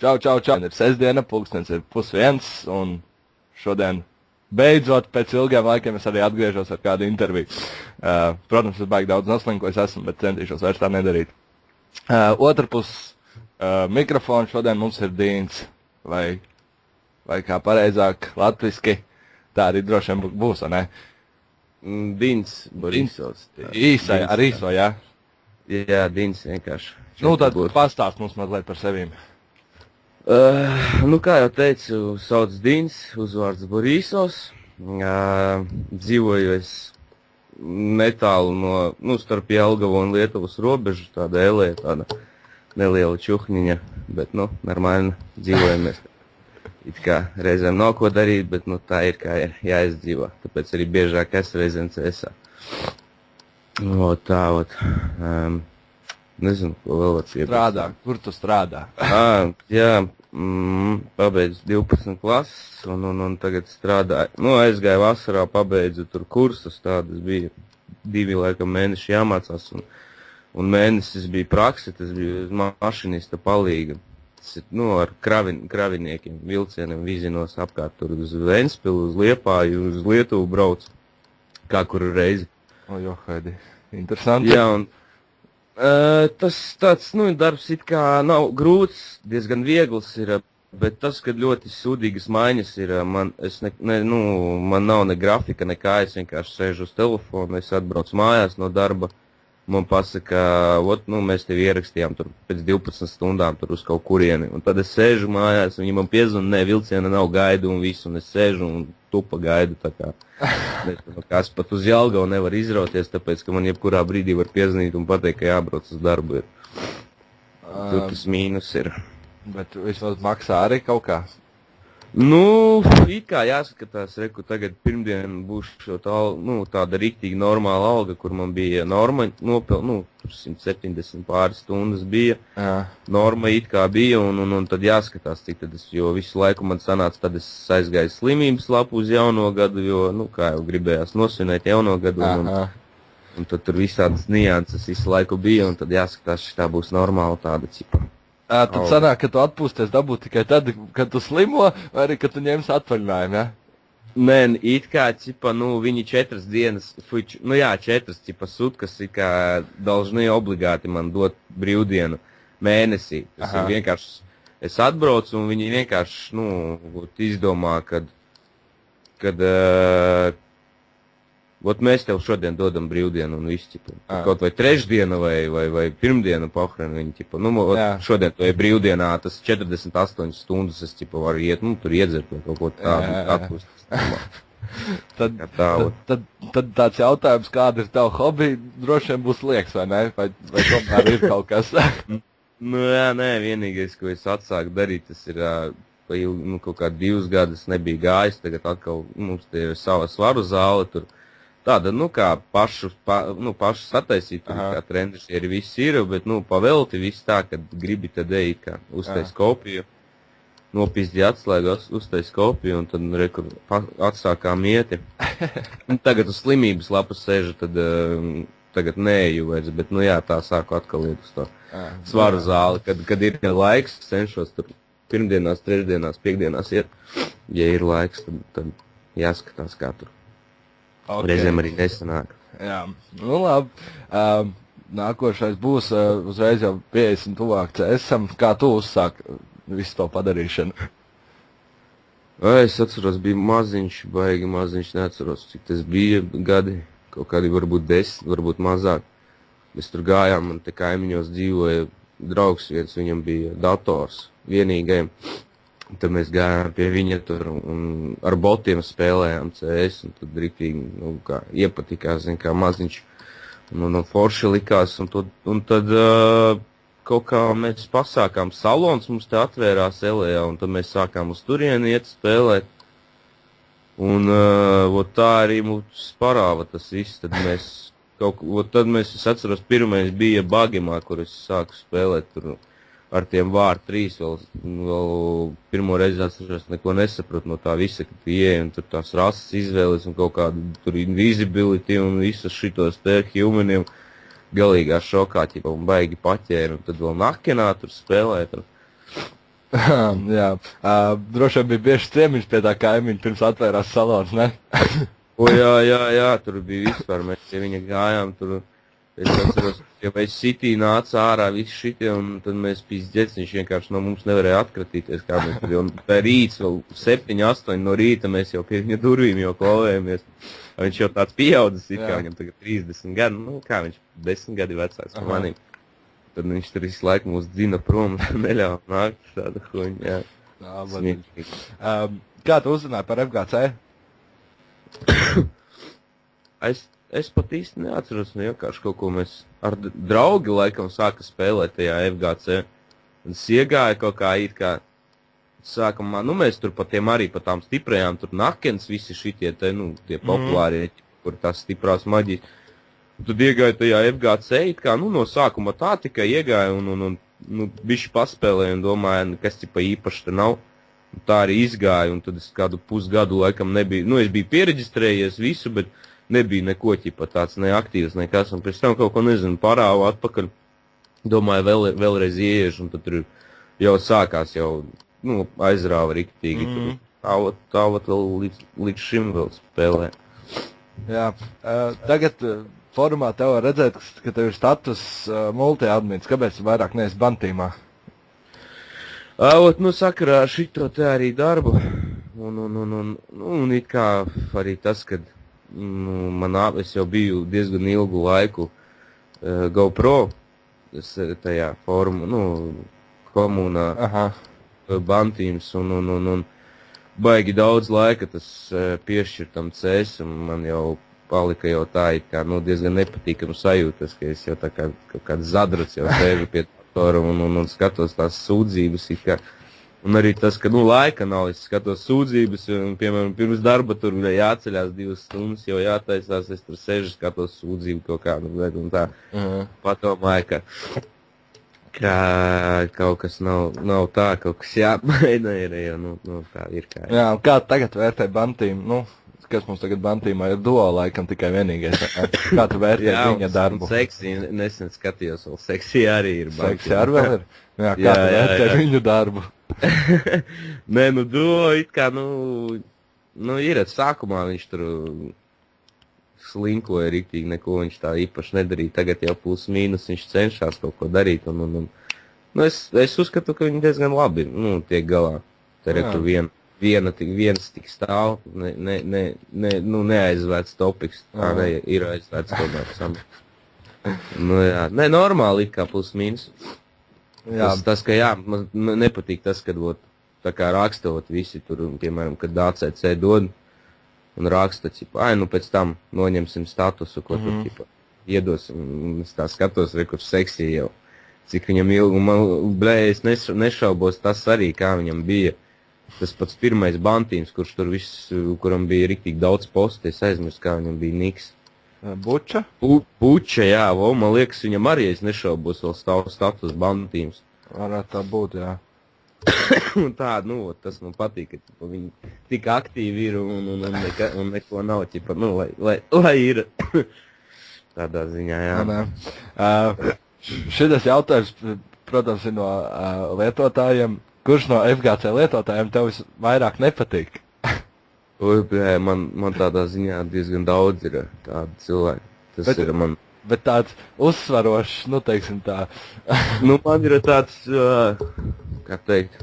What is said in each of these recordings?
Čau. Ir sestdiena, pulkstens ir 12:30, un šodien beidzot pēc ilgiem laikiem es arī atgriežos ar kādu interviju. Protams, es baigi daudz noslinkojis esmu, bet centīšos vairs tā nedarīt. Otrpus mikrofonu šodien mums ir Dīns, vai kā pareizāk latviski, tā arī droši vien būs, vai ne? Dīns Borisovs. Īsai, ar īso, jā? Jā, Dīns vienkārši. Nu, tad pastāst mums mazliet par sevīm. Kā jau teicu, sauc Dīns, uzvārds Borisovs. Dzīvoju es netālu no, starp Jelgavu un Lietuvas robežu, tāda elē, tāda neliela čuhniņa, bet, normāli dzīvojamies. It kā reizēm nav ko darīt, bet, tā ir kā ir jāizdzīvo. Tāpēc arī biežāk es reizēm cēsā. Nezinu, ko vēl var iepazīstināt. Strādā, kur tu strādā? Pabeidzu 12 klases un tagad strādāju. Aizgāju vasarā, pabeidzu tur kursus, tādas bija 2 laikam mēneši jāmācās un mēnesis bija prakse, tas bija mašinista palīga. Tas ir, ar kraviniekiem, vilcieniem vizinos apkārt tur uz Ventspilu, uz Liepāju, uz Lietuvu braucu, kā kuru reizi. Haidi, interesanti. Jā, un tas tāds, darbs it kā nav grūts, diezgan viegls ir, bet tas, kad ļoti sūdīgas maiņas ir, man nav ne grafika, nekā, es vienkārši sēžu uz telefonu, es atbraucu mājās no darba, man pasaka, mēs tevi ierakstījām tur pēc 12 stundām tur uz kaut kurieni, un tad es sēžu mājās, viņi man piezvan, vilciena nav gaidu un visu, un es sēžu un tupa gaidu, tā kā. Es pat uz Jelgavu nevar izrauties, tāpēc, ka man jebkurā brīdī var piezvanīt un pateikt, ka jābrauc uz darbu. Tur tas mīnus ir. Bet vismaz maksā arī kaut kā? It kā jāskatās, tagad pirmdien būs tāda riktīgi normāla alga, kur man bija norma, 170 pāris stundas bija. Jā. Norma it kā bija, un tad jāskatās, cik tad jo visu laiku man sanāca, tad es aizgāju slimības lapu uz jauno gadu, jo, kā jau gribējās nosvinēt jauno gadu, un tad tur visādas nianses visu laiku bija, un tad jāskatās, šitā būs normāla tāda cipa. Tad sanāk, ka tu atpūsties dabūt tikai tad, kad tu slimo, vai arī, kad tu ņemsi atvaļinājumu, ja? Nē, it kā, viņi 4 dienas, 4 sutkas, it kā должны obligāti man dot brīvdienu mēnesī. Tas ir vienkārši, es atbraucu un viņi vienkārši, izdomā, kad mēs tev šodien dodam brīvdienu un viss, kaut vai trešdiena vai pirmdiena pohrenu, viņi, šodien to ir brīvdienā, tas 48 stundas es, varu iet, tur iedzert vai kaut ko tādu atpūst. Tad tāds jautājums, kāda ir tava hobija, droši vien būs liekas, vai ne? Vai tomēr ir kaut kas? Vienīgais, ko es atsāku darīt, tas ir, kaut kā 2 gadus nebija gājis, tagad atkal mums te ir sava svaru zāle tur. Tāda, kā pašu sataisīt, kā trendišieri viss ir, bet, pavelti viss tā, kad gribi tad ej, kā uztais kopiju, nopizdi atslēgu, uztais kopiju, un tad, atsākām ieti. Tagad uz slimības lapas sēžu, tad tagad neeju vairs, bet, tā sāku atkal iet uz to svaru zāli, kad ir laiks, cenšos tur pirmdienās, trešdienās, piekdienās iet. Ja ir laiks, tad jāskatās, kā tur. Reizēm arī nesanāk. Jā, labi. Nākošais būs uzreiz jau 50 tuvāk CS-am. Kā tu uzsāk visu to padarīšanu? Es atceros, bija maziņš, baigi maziņš, neatceros, cik tas bija gadi. Kaut kādi varbūt 10, varbūt mazāk. Mēs tur gājām, man te kaimiņos dzīvoja draugs viens, viņam bija dators vienīgajam. Tad mēs gājām pie viņa tur un ar botiem spēlējām CS, un tad riktīgi, iepatikās, kā maziņš, un forši likās, un tad kaut kā mēs pasākām salons, mums te atvērās Elējā, un tad mēs sākām uz turieni iet spēlēt, un tā arī mums parāva tas viss, tad mēs, es atceros, pirmais bija Bagimā, kur es sāku spēlēt tur, ar tiem vār 3 vēl pirmo reizi atceros, neko nesapratu no tā visa, ka tu ieej un tur tās rases izvēles un kaut kādu tur invisibility un visus šitos te humaniem galīgā šokā, un baigi paķēri, un tad vēl nakenā tur spēlēt. Jā, droši vien bija bieži ciemiņš pie tā kaimiņa pirms atvērās salons, ne? Jā, tur bija vispār, mēs pie viņa gājām, tur, es atceros, ja mēs sitī nāca ārā visi šitie, un tad mēs pīzdēts, viņš vienkārši no mums nevarēja atkratīties, kā mēs tur, un tā rīts vēl 7, 8 no rīta mēs jau pie viņa durvīm jau klavējamies. Viņš jau tāds pieaudzis, it kā viņam tagad 30 gadi, nu kā viņš 10 gadi vecāks par manīm. Tad viņš tur visu laiku mūs dzina prom, neļauj nākt tāda huņa, jā. Smieklīgi. Kā tu uzzināji par FGC? Es pat īsti neatceros, vienkārši kaut ko mēs ar draugi laikam sāka spēlēt tajā FGC. Un es iegāju kaut kā it kā sākumā, nu mēs tur pa tiem arī pa tām stiprajām, tur Nakens, visi šitie te, nu, tie populārie, kur tās stiprās maģijas. Tad iegāju tajā FGC, it kā, nu, no sākuma tā tikai iegāju un bišķi paspēlēju un domāju, kas tipa īpaši te nav. Un tā arī izgāju, un tad es kādu pusgadu laikam nebiju, nu, es biju piereģistrējies visu, bet nebija neko ķipa tāds neaktīvs nekas, un pēc tam kaut ko, nezinu, parāvu atpakaļ, domāju, vēlreiz ieiešu, un tad tur jau sākās jau, nu, aizrāva riktīgi, tāvat vēl līdz šim vēl spēlē. Jā, tagad formā tev var redzēt, ka tev ir status multi-admins, kāpēc tu vairāk neesi bantīmā? Nu, sakarā ar šito te arī darbu, un it kā arī tas, kad es jau biju diezgan ilgu laiku GoPro, tajā formu, nu, komunā bantīms, un baigi daudz laika tas piešķirtam CS, un man jau palika jau tā, it kā, nu, diezgan nepatīkam sajūtas, ka es jau tā kā kaut kāds zadrats jau sēžu pie datora un skatos tās sūdzības, it kā. Un arī tas, ka, nu, laika nav, es skatos sūdzības, un, piemēram, pirms darba tur jāceļās 2 stundas, jau jātaisās, es tur sēžu, skatos sūdzību kaut kādu, un tā padomāju, ka kaut kas nav tā, kaut kas jāmaina ir, jo, nu, tā ir kā. Jā, un kā tagad vērtē bantīm, nu, kas mums tagad bantīmā ir duo laikam tikai vienīgais. Kā tu vērtē viņa darbu? Jā, seksī, nesen skatījos, vēl seksī arī ir bantīmā. Seksī arī vēl ir? Jā, kā tu vērtē viņu darbu? Nē, nu, duo, it kā, nu, ir, sākumā viņš tur slinkoja riktīgi, neko viņš tā īpaši nedarīja. Tagad jau plus mīnus viņš cenšas kaut ko darīt, un es uzskatu, ka viņi diezgan labi, nu, tiek galā. Te re, tur viens tik stāv, nu, neaizvērts topiks, tā ne, ir aizvērts tomēr sam. Nu, jā, ne, normāli, kā plus mīnus. Tas, ka jā, man nepatīk tas, kad, tā kā rakstot visi tur, piemēram, kad ACC dod, un raksta, nu, pēc tam noņemsim statusu, ko tur, iedosim, es tā skatos, kur seksī jau, cik viņam ilgi, un man, es nešaubos tas arī, kā viņam bija. Tas pats pirmais bantīms, kuram bija riktīgi daudz postu, es aizmirstu, kā viņam bija niks. Buča? Buča, jā, man liekas, viņam arī, es nešaubos, vēl stāv status bantīms. Varētu tā būt, jā. Un tā, nu, tas man patīk, ka viņi tik aktīvi ir un neko nav, ķipa, nu, lai ir tādā ziņā, jā. Šitas jautājums, protams, ir no lietotājiem. Kurš no FGC lietotājiem tev vairāk nepatīk? Man tādā ziņā diezgan daudz ir tādi cilvēki. Tas ir man. Bet tāds uzsvarošs, nu, teiksim tā. Nu, man ir tāds, kā teikt,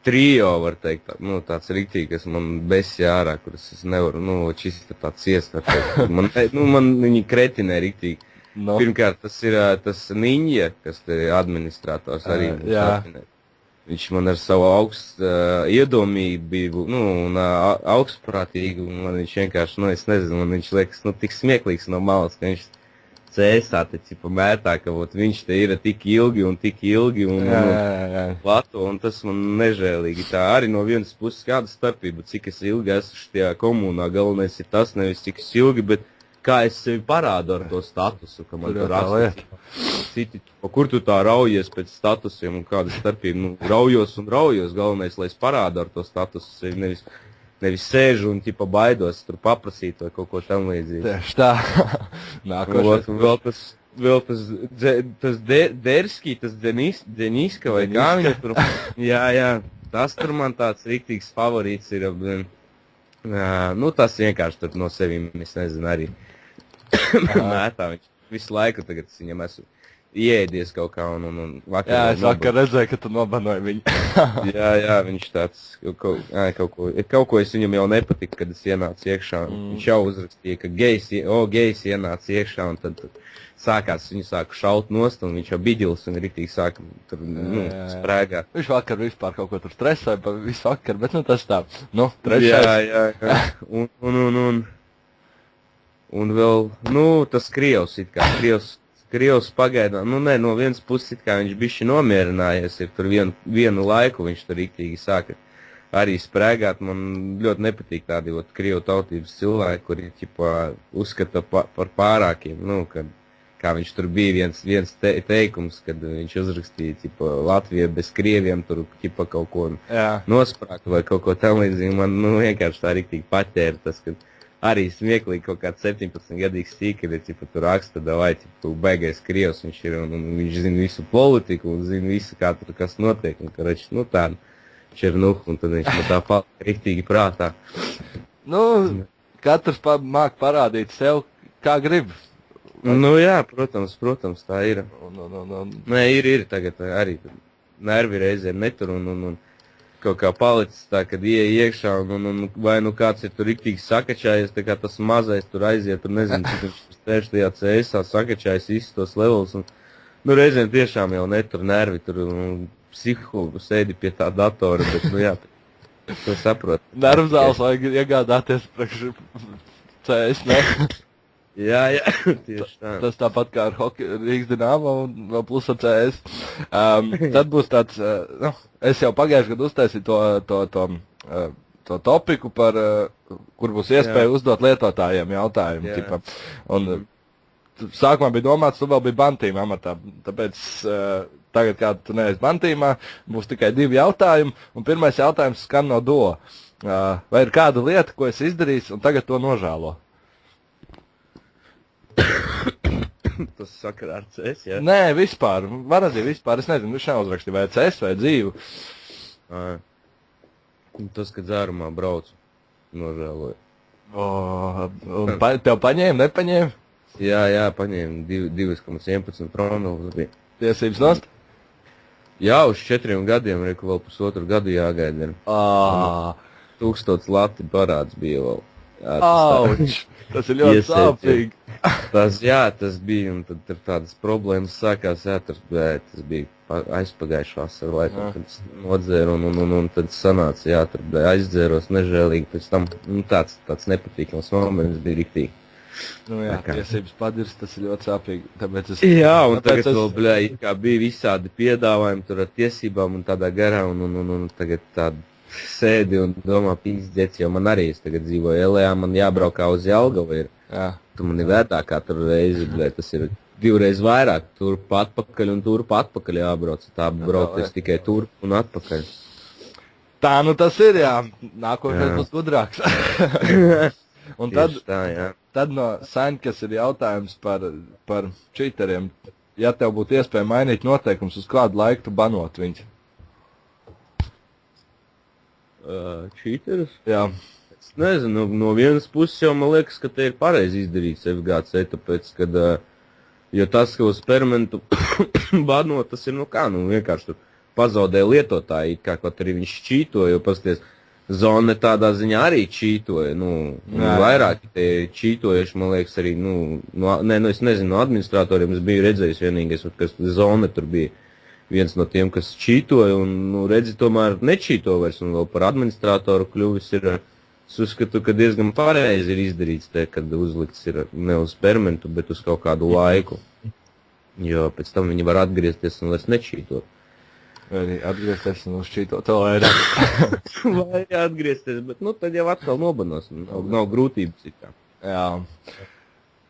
trio, var teikt, nu, tāds riktīgi, kas man besja ārā, kuras es nevaru, nu, šis ir tāds iestāds. Man viņi kretinē riktīgi. No. Pirmkārt, tas ir tas Niņa, kas te administrators arī mums apvinē. Viņš man ar savu augstu iedomību, nu, un augstprātīgu, un man viņš vienkārši, nu, es nezinu, man viņš liekas, nu, tik smieklīgs no malas, ka viņš cēsā te cipa mērtā, ka viņš te ir tik ilgi un platu, un tas man nežēlīgi. Tā arī no vienas puses kāda starpība, cik es ilgi esmu šajā komunā, galvenais ir tas, nevis cik es ilgi, bet kā es sevi parādu ar to statusu, ka man tur raksta. Citi, kur tu tā raujies pēc statusiem un kāda starpība? Nu, raujos, galvenais, lai es parādu ar to statusu sevi, nevis sēžu un tipa baidos tur paprasīt vai kaut ko tam līdzīgi. Tieši tā. Nākošais. Vēl tas vēl tas Derski, tas Deniska vai kā viņa tur. Jā, tas tur man tāds riktīgs favorīts ir. Nu, tas vienkārši tur no sevīm, es nezinu, arī mētā viņš visu laiku tagad viņam esmu ieēdies kaut kā un vakar. Jā, es vakar redzēju, ka tu nobanoji viņu. jā, viņš tāds kaut ko es viņam jau nepatika, kad es ienācu iekšā. Viņš jau uzrakstīja, ka gejs ienāca iekšā un tad sākās, viņu sāku šaut nost un viņš jau bidils un riktīgi sāka tur, sprēgāt. Viņš vakar vispār kaut ko tur stresēja pa visu vakar, bet tas tā, trešais. Jā. Un vēl, tas Krievs it kā, Krievs pagaidām, no vienas puses it kā viņš bišķi nomierinājies, ir tur vienu laiku viņš tur riktīgi sāka arī sprēgāt. Man ļoti nepatīk tādi Krievu tautības cilvēki, kuri uzskata par pārākiem, kad kā viņš tur bija viens teikums, kad viņš uzrakstīja, Latvija bez krieviem tur, kaut ko nosprākt vai kaut ko tam līdzīgi. Man, vienkārši tā riktīgi paķēra tas, ka arī smieklīgi kaut kāds 17-gadīgs sīkeri, tur raksta, vai, baigais krievs viņš ir, un viņš zina visu politiku, un zina visu, kā tur kas notiek, un, tādu černuhu, un tad viņš tā palika riktīgi prātā. Katrs māk parādīt sev, kā grib. Jā, protams, tā ir. Nē, ir tagad arī nervi reizēm netur un kaut kā palicis tā, kad iekšā un vai kāds ir tur riktīgi sakačājies, tā kā tas mazais tur aiziet, tur nezinu, cik viņš tieši tajā CS-ā sakačājies visus tos levels un, reizēm tiešām jau netur nervi, tur psiho sēdi pie tā datora, bet, jā, to saprot. Nervzāls vajag iegādāties priekš CS, ne? Jā, tieši tā. Tas tāpat kā ar Rīgas Dinamo un vēl plus ar CS. Tad būs tāds, es jau pagājuši gadu uztaisīju to topiku, kur būs iespēja uzdot lietotājiem jautājumu. Un sākumā bija domāts, tu vēl biji bantīma amatā, tāpēc tagad, kā tu neesi bantīmā, būs tikai 2 jautājumi, un pirmais jautājums skan no Do. Vai ir kāda lieta, ko es izdarīju, un tagad to nožēlo? Tas sakarā ar CS, jā? Nē, vispār. Var arī vispār. Es nezinu, viņš neuzrakstīja vai CS vai dzīvu. Tas, kad dzērumā braucu, nožēloju. Tev paņēma, nepaņēma? Jā, paņēma 2,11 promilus bija. Tiesības nost? Jā, uz 4 gadiem, reku vēl pusotru gadu jāgaida. 1000 lati parāds bija vēl. Auč! Tas ir ļoti sāpīgi. Tas bija, un tad ir tādas problēmas sākās, tas bija aizpagājuši vasaru laikam, kad es nodzēru, un tad sanāca, tur aizdzēros nežēlīgi, pēc tam, tāds nepatīkams moments bija riktīgi. Tiesības padirst, tas ir ļoti sāpīgi, tāpēc es... Jā, un tagad vēl, kā bija visādi piedāvājumi tur ar tiesībām un tādā garā, un tagad tāda sēdi un domā, pīzdēts, jo man arī, es tagad dzīvoju LA, man jābraukā uz Jelgavu ir. Tu man ir vērtā katru reizi, tas ir 2 reizes vairāk, turp atpakaļ un turp atpakaļ jābrauc. Tā brauc tikai turp un atpakaļ. Tā tas ir, jā. Nākošais būs gudrāks. Un tad no Saņkas ir jautājums par čīteriem. Ja tev būtu iespēja mainīt noteikums, uz kādu laiku tu banot viņus? Čīterus? Jā. Es nezinu, no vienas puses jau man liekas, ka te ir pareizi izdarīts FGC, tāpēc, kad, jo tas, ka uz permanentu banot, tas ir, vienkārši tur pazaudē lietotāji, kā kaut arī viņš čītoja, jo pasties, Zone tādā ziņā arī čītoja, vairāki te čītojuši, man liekas, arī, es nezinu, no administratoriem es biju redzējis vienīgais, kas Zone tur bija. Viens no tiem, kas čītoja, un, redzi, tomēr nečīto vairs, un vēl par administratoru kļuvis ir, es uzskatu, ka diezgan pareizi ir izdarīts te, kad uzlikts ir ne uz permanentu, bet uz kaut kādu laiku, jo pēc tam viņi var atgriezties un vairs nečītot. Vai arī atgriezties un uzčītot vēl vairāk. Vai arī atgriezties, bet, tad jau atkal nobanos, nav grūtības it kā. Jā.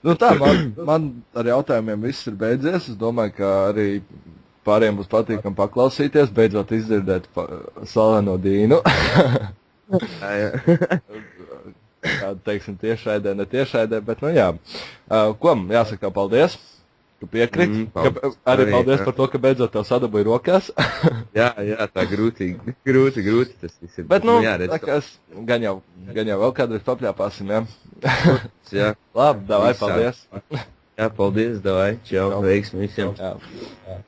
Man ar jautājumiem viss ir beidzies, es domāju, ka arī pāriem būs patīkam paklausīties, beidzot izdzirdēt slaveno Dīnu. Kādu, teiksim, tiešraidē, ne tiešraidē, bet, jā. Ko jāsaka paldies? ka piekrīt. Arī paldies par to, ka beidzot tev sadabūja rokās. jā, tā grūti tas viss ir. Bet, tā kā gan jau vēl kādreiz papļāpāsim, jā. jā. Labi, davai, paldies. Jā, paldies, davai. Čau, veiksmi visiem. Jā.